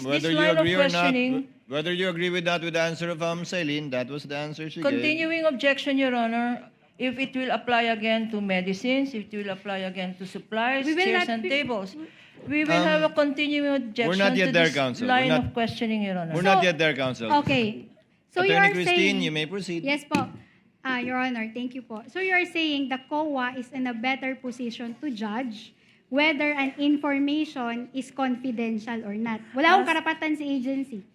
this whether you line of agree or not, questioning, whether you agree with that, with the answer of Celine, that was the answer she gave. continuing objection, Your Honor, if it will apply again to medicines, if it will apply again to supplies, We will chairs not and be- tables, we will have a continuing objection not yet to there, this counsel. line We're not- of questioning, Your Honor. We're not yet there, counsel. Okay. So Attorney you are Christine, saying... you may proceed. Yes po. Your Honor, thank you po. So you are saying the COA is in a better position to judge whether an information is confidential or not. Wala akong karapatan sa agency.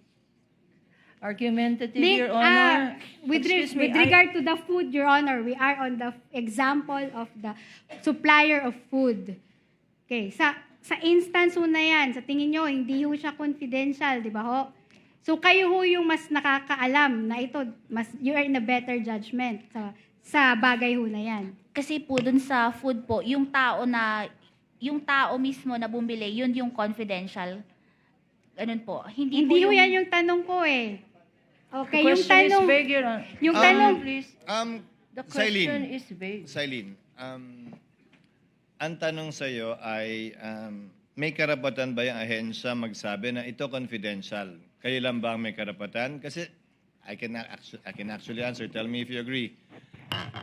Argumentative, Nick, Your Honor. with Excuse me, regard to the food, Your Honor, we are on the example of the supplier of food. Okay, sa instance ho na yan, sa tingin nyo, hindi ho siya confidential, di ba ho? So kayo ho yung mas nakakaalam na ito, you are in a better judgment sa bagay ho na yan. Kasi po dun sa food po, yung tao mismo na bumili, yun yung confidential. Ganun po. Hindi po Hindi ho yan yung tanong ko eh. Okay, the yung question tanong, is vague, Your Honor. yung tanong, Please, the question Celine, is vague. Celine, ang tanong sa iyo ay may karapatan ba yung ahensya magsabi na ito confidential? Kayo lang ba ang may karapatan? Kasi I can actually answer. Tell me if you agree.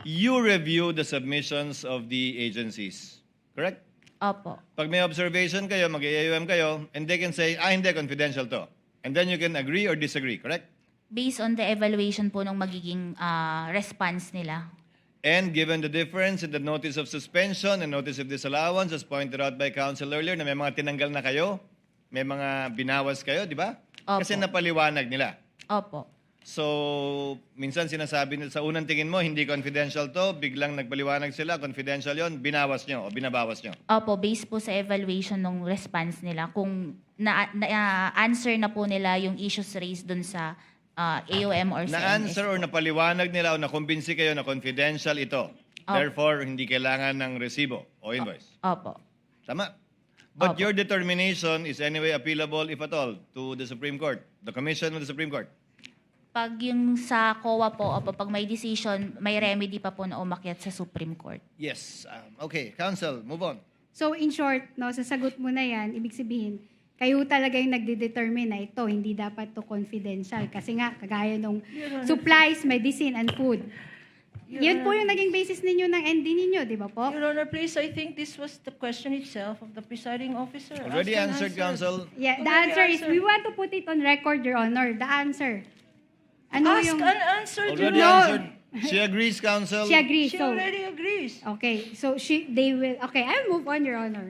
You review the submissions of the agencies, correct? Opo. Pag may observation kayo, mag-AUM kayo, and they can say, hindi, confidential to. And then you can agree or disagree, correct? Based on the evaluation po ng magiging response nila. And given the difference in the notice of suspension and notice of disallowance, as pointed out by counsel earlier, na may mga tinanggal na kayo, may mga binawas kayo, di ba? Opo. Kasi napaliwanag nila. Opo. So, minsan sinasabi nila sa unang tingin mo, hindi confidential to, biglang nagpaliwanag sila, confidential yon, binawas nyo o binabawas nyo. Opo, based po sa evaluation ng response nila, kung na-answer na po nila yung issues raised dun sa AOM or sa Na-answer or napaliwanag nila o nakumbinsi kayo na confidential ito. Therefore, hindi kailangan ng resibo o invoice. Opo. Tama? But Opo. your determination is anyway appealable, if at all, to the Supreme Court, the Commission of the Supreme Court. Pag yung sa COA po, opo, pag may decision, may remedy pa po na umakyat sa Supreme Court. Yes. Okay, counsel, move on. so in short, no, sa sagot mo na yan, ibig sabihin, kayo talaga yung nagde-determine na ito, hindi dapat to confidential. Kasi nga, kagaya nung supplies, medicine, and food. Yun po yung naging basis ninyo ng ND ninyo, di ba po? Your Honor, please, I think this was the question itself of the presiding officer. Already Ask and answered, counsel. Yeah, the Already answer is, answered. we want to put it on record, Your Honor. The answer. Ano Ask yung... and answer, Your Already Honor. answered. She agrees, counsel. She agrees. She So, already agrees. okay, so they will... Okay, I'll move on, Your Honor.